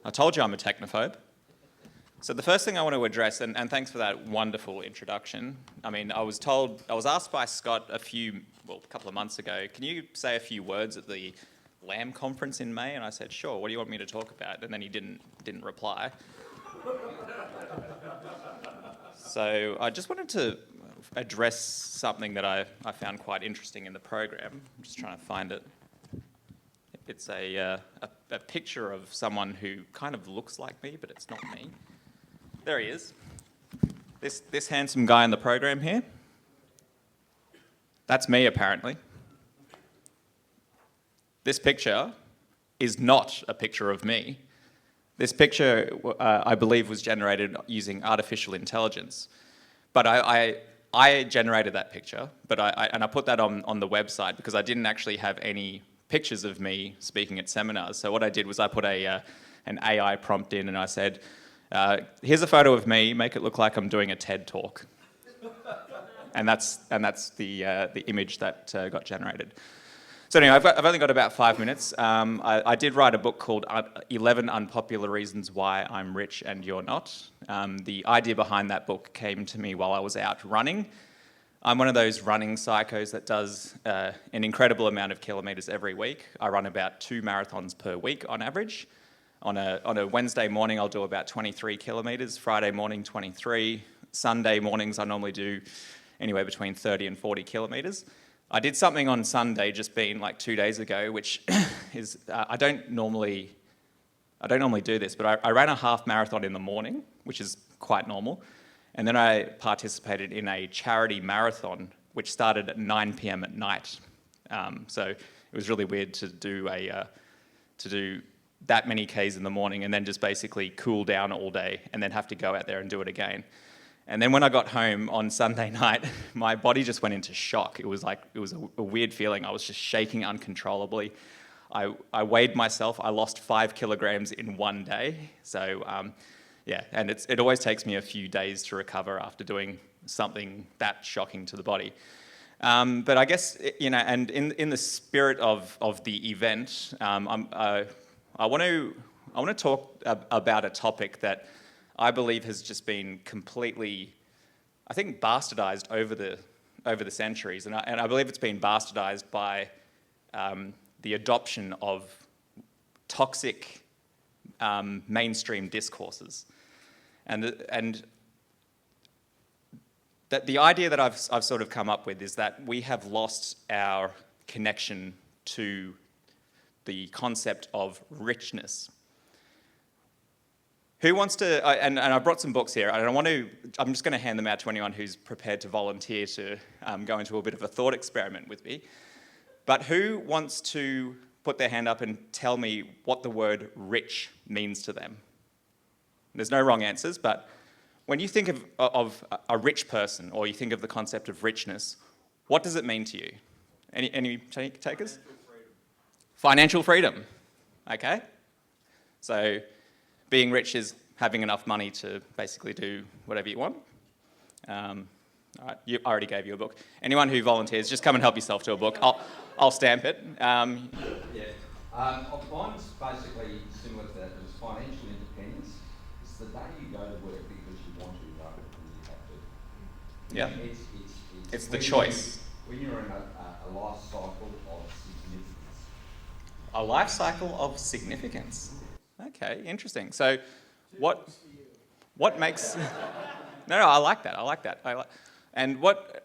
I told you I'm a technophobe. So the first thing I want to address, and thanks for that wonderful introduction. I mean, I was asked by Scott a couple of months ago, can you say a few words at the LAM conference in May? And I said, sure, what do you want me to talk about? And then he didn't reply. So I just wanted to address something that I found quite interesting in the program. I'm just trying to find it. It's a picture of someone who kind of looks like me, but it's not me. There he is. This handsome guy in the program here. That's me, apparently. This picture is not a picture of me. This picture, I believe, was generated using artificial intelligence. But I generated that picture, but I put that on the website because I didn't actually have any pictures of me speaking at seminars. So what I did was I put an AI prompt in and I said, here's a photo of me, make it look like I'm doing a TED talk. And that's the image that got generated. So anyway, I've only got about 5 minutes. I did write a book called 11 Unpopular Reasons Why I'm Rich and You're Not. The idea behind that book came to me while I was out running. I'm one of those running psychos that does an incredible amount of kilometres every week. I run about 2 marathons per week on average. On a Wednesday morning, I'll do about 23 kilometres. Friday morning, 23. Sunday mornings, I normally do anywhere between 30 and 40 kilometres. I did something on Sunday, just been like 2 days ago, which is, I don't normally do this, but I ran a half marathon in the morning, which is quite normal. And then I participated in a charity marathon, which started at 9 p.m. at night. So it was really weird to do that many Ks in the morning and then just basically cool down all day and then have to go out there and do it again. And then when I got home on Sunday night, my body just went into shock. It was a weird feeling. I was just shaking uncontrollably. I weighed myself. I lost 5 kilograms in one day. So yeah, and it always takes me a few days to recover after doing something that shocking to the body. But I guess, and in the spirit of the event, I want to talk about a topic that I believe has just been completely, I think, bastardized over the centuries, and I believe it's been bastardized by the adoption of toxic mainstream discourses, and that the idea that I've sort of come up with is that we have lost our connection to the concept of richness. Who wants to, and I brought some books here, and I'm just going to hand them out to anyone who's prepared to volunteer to go into a bit of a thought experiment with me. But who wants to put their hand up and tell me what the word rich means to them? There's no wrong answers, but when you think of a rich person, or you think of the concept of richness, what does it mean to you? Any takers? Financial freedom. Okay. So being rich is having enough money to basically do whatever you want. All right, I already gave you a book. Anyone who volunteers, just come and help yourself to a book. I'll stamp it. Mine's basically similar to that. It's financial independence. It's the day you go to work because you want to rather than you have to. Yeah. It's the choice. When you're in a life cycle of significance. A life cycle of significance. Okay, interesting. So, what makes? No, I like that. And what?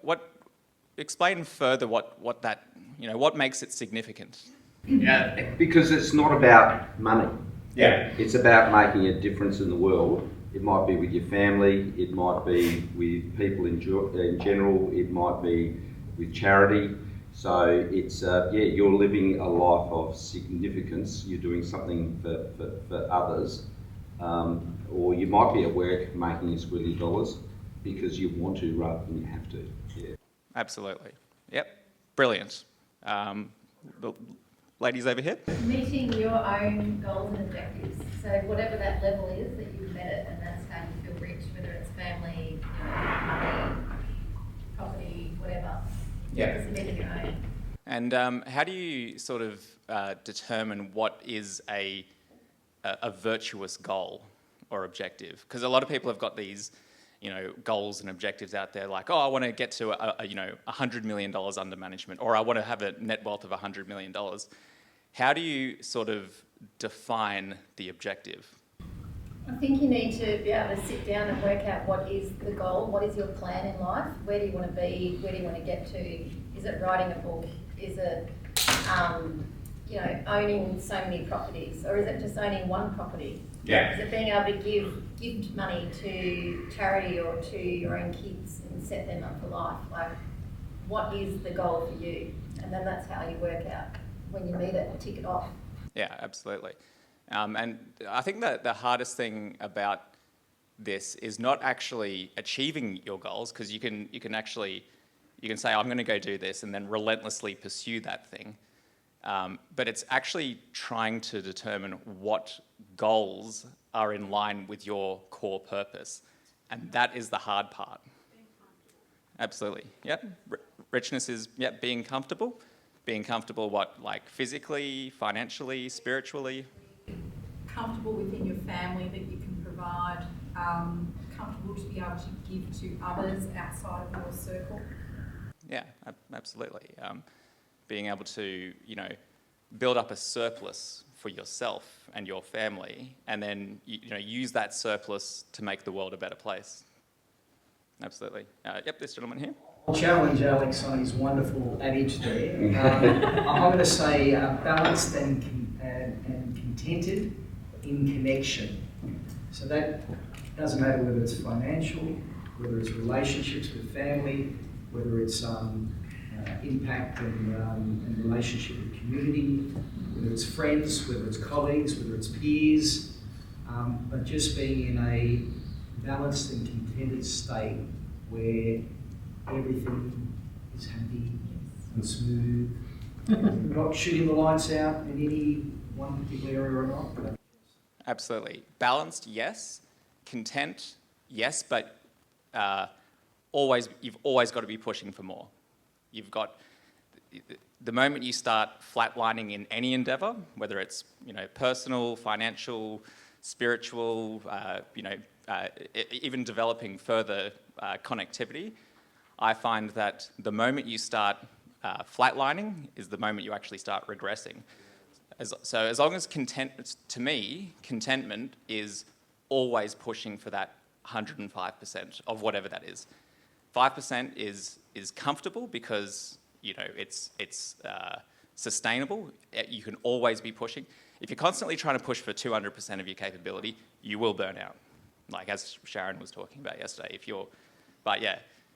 Explain further what that, what makes it significant. Yeah, because it's not about money. Yeah. It's about making a difference in the world. It might be with your family. It might be with people in general. It might be with charity. So it's, you're living a life of significance. You're doing something for others. Or you might be at work making your squilly dollars because you want to rather than you have to. Yeah. Absolutely. Yep. Brilliant. The ladies over here. Meeting your own goals and objectives. So whatever that level is, that you've met it, and that's how you feel rich, whether it's family, money, property, whatever. Yeah. Just meeting your own. And how do you sort of determine what is a a virtuous goal or objective? Because a lot of people have got these, goals and objectives out there, like, oh, I want to get to $100 million under management, or I want to have a net wealth of $100 million. How do you sort of define the objective? I think you need to be able to sit down and work out what is the goal, what is your plan in life, where do you want to be, where do you want to get to? Is it writing a book? Is it, owning so many properties, or is it just owning one property? Yeah. Is it being able to give money to charity or to your own kids and set them up for life? Like, what is the goal for you? And then that's how you work out when you meet it and tick it off. Yeah, absolutely. And I think that the hardest thing about this is not actually achieving your goals, because you can say, I'm going to go do this, and then relentlessly pursue that thing. But it's actually trying to determine what goals are in line with your core purpose. And that is the hard part. Absolutely. Yep. Richness is, being comfortable. Being comfortable, like physically, financially, spiritually? Comfortable within your family, that you can provide, comfortable to be able to give to others outside of your circle. Yeah, absolutely. Being able to, build up a surplus for yourself and your family, and then, use that surplus to make the world a better place. Absolutely. This gentleman here. I'll challenge Alex on his wonderful adage there. I'm going to say balanced and contented in connection. So that doesn't matter whether it's financial, whether it's relationships with family, whether it's impact and relationship with community, whether it's friends, whether it's colleagues, whether it's peers, but just being in a balanced and contented state where everything is happy and smooth. We're not shooting the lights out in any one particular area or not. But Absolutely. Balanced, yes. Content, yes, but you've always got to be pushing for more. You've got, the moment you start flatlining in any endeavour, whether it's personal, financial, spiritual, even developing further connectivity, I find that the moment you start flatlining is the moment you actually start regressing. So as long as contentment is always pushing for that 105% of whatever that is. 5% is comfortable because it's sustainable. You can always be pushing. If you're constantly trying to push for 200% of your capability, you will burn out. Like as Sharon was talking about yesterday.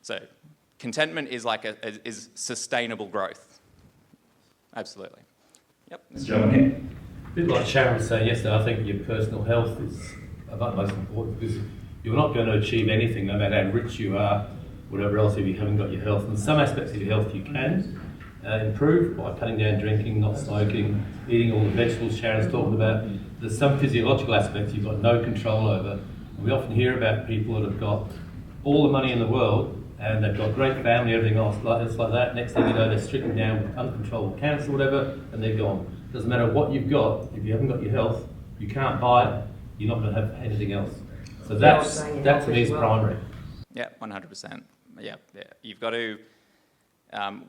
So contentment is is sustainable growth. Absolutely. Yep. This gentleman here. A bit like Sharon was saying yesterday, I think your personal health is of utmost importance, because you're not going to achieve anything, no matter how rich you are, whatever else, if you haven't got your health. And some aspects of your health you can improve by cutting down drinking, not smoking, eating all the vegetables Sharon's talking about. There's some physiological aspects you've got no control over. And we often hear about people that have got all the money in the world, and they've got great family, everything else, it's like that. Next thing you know, they're stricken down with uncontrolled cancer or whatever, and they're gone. Doesn't matter what you've got, if you haven't got your health, you can't buy it, you're not going to have anything else. So that to me is primary. Yeah, 100%. Yeah. You've got to,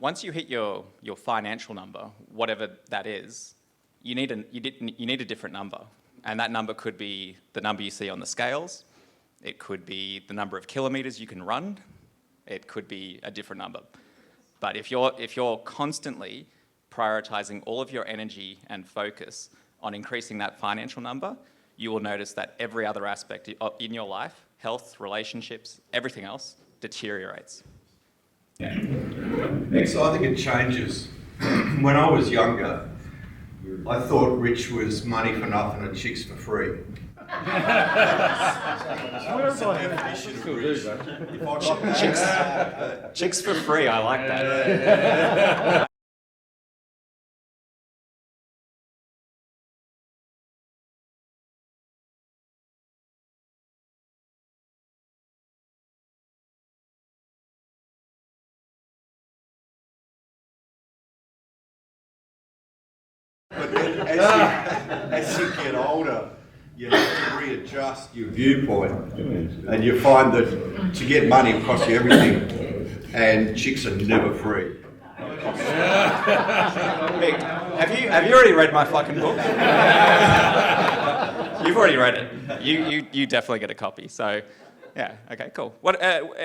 once you hit your financial number, whatever that is, you need a different number. And that number could be the number you see on the scales. It could be the number of kilometres you can run. It could be a different number. But if you're constantly prioritising all of your energy and focus on increasing that financial number, you will notice that every other aspect in your life, health, relationships, everything else, deteriorates. Yeah. Next, I think it changes. When I was younger, I thought rich was money for nothing and chicks for free. Chicks for free, I like that. But then as you get older, you have to readjust your viewpoint, and you find that to get money will cost you everything, and chicks are never free. Mick, have you already read my fucking book? You've already read it. You definitely get a copy. So, yeah, okay, cool. What?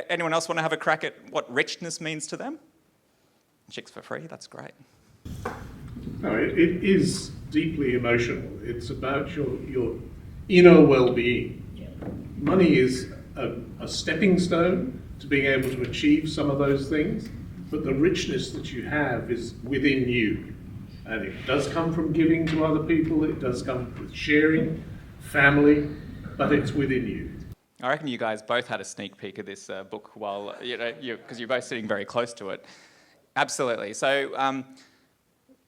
Anyone else want to have a crack at what richness means to them? Chicks for free. That's great. No, it is deeply emotional. It's about your inner well-being. Money is a stepping stone to being able to achieve some of those things, but the richness that you have is within you. And it does come from giving to other people, it does come with sharing, family, but it's within you. I reckon you guys both had a sneak peek of this book while, because you're both sitting very close to it. Absolutely. So,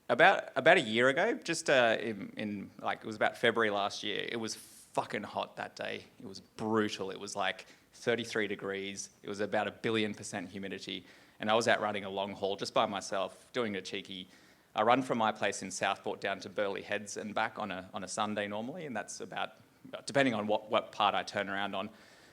about a year ago, just in it was about February last year, it was fucking hot that day. It was brutal. It was like 33 degrees. It was about 1,000,000,000% humidity. And I was out running a long haul just by myself, doing a cheeky. I run from my place in Southport down to Burleigh Heads and back on a Sunday normally, and that's about, depending on what part I turn around on,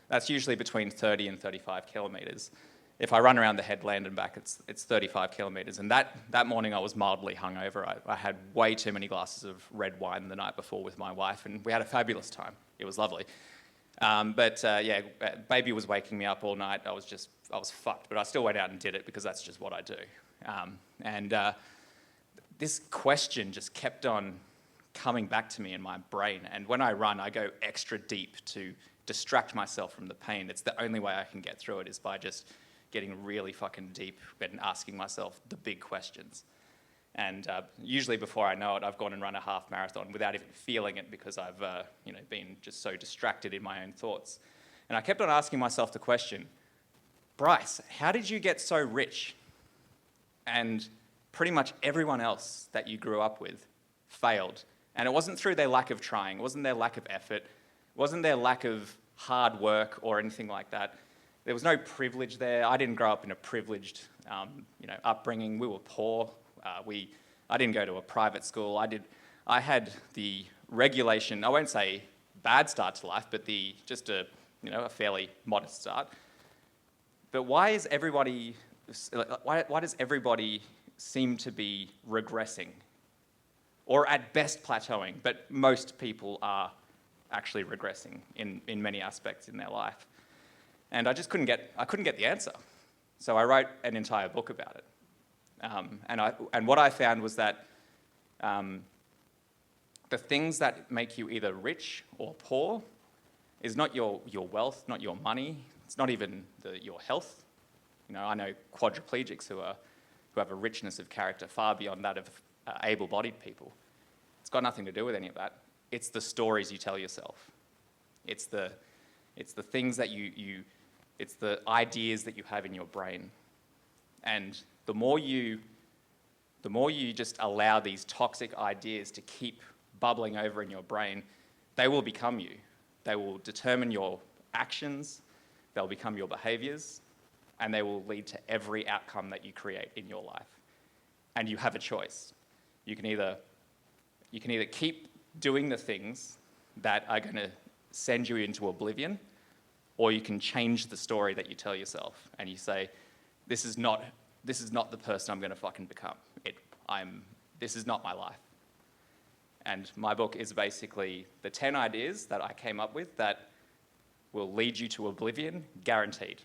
that's usually between 30 and 35 kilometres. If I run around the headland and back, it's 35 kilometres. And that morning I was mildly hungover. I had way too many glasses of red wine the night before with my wife, and we had a fabulous time. It was lovely. Baby was waking me up all night. I was fucked, but I still went out and did it because that's just what I do. This question just kept on coming back to me in my brain. And when I run, I go extra deep to distract myself from the pain. It's the only way I can get through it is by just getting really fucking deep and asking myself the big questions. And usually before I know it, I've gone and run a half marathon without even feeling it because I've been just so distracted in my own thoughts. And I kept on asking myself the question, Bryce, how did you get so rich? And pretty much everyone else that you grew up with failed. And it wasn't through their lack of trying, it wasn't their lack of effort, it wasn't their lack of hard work or anything like that. There was no privilege there. I didn't grow up in a privileged upbringing. We were poor. I didn't go to a private school. I had the regulation, I won't say bad start to life, but just a fairly modest start. But why does everybody seem to be regressing? Or at best plateauing, but most people are actually regressing in many aspects in their life. And I just couldn't get the answer. So I wrote an entire book about it. And what I found was that the things that make you either rich or poor is not your wealth, not your money. It's not even your health. I know quadriplegics who have a richness of character far beyond that of able-bodied people. It's got nothing to do with any of that. It's the stories you tell yourself. It's the things that it's the ideas that you have in your brain. And the more you just allow these toxic ideas to keep bubbling over in your brain, they will become you. They will determine your actions, they'll become your behaviors, and they will lead to every outcome that you create in your life. And you have a choice. You can either keep doing the things that are going to send you into oblivion, or you can change the story that you tell yourself and you say, this is not the person I'm going to fucking become. This is not my life. And my book is basically the 10 ideas that I came up with that will lead you to oblivion, guaranteed.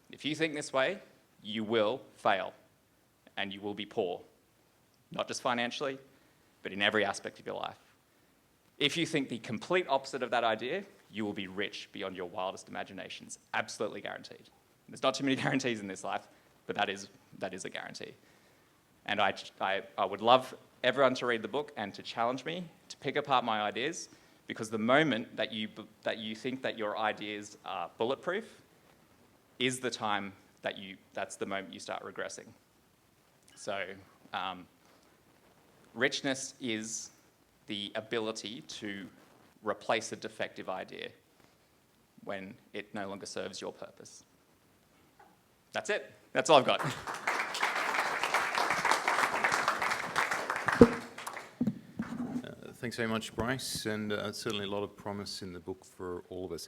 If you think this way, you will fail and you will be poor. Not just financially, but in every aspect of your life. If you think the complete opposite of that idea, you will be rich beyond your wildest imaginations. Absolutely guaranteed. There's not too many guarantees in this life, but that is a guarantee. And I would love everyone to read the book and to challenge me to pick apart my ideas, because the moment that you think that your ideas are bulletproof is the time that's the moment you start regressing. So richness is the ability to replace a defective idea when it no longer serves your purpose. That's it. That's all I've got. Thanks very much, Bryce, and certainly a lot of promise in the book for all of us.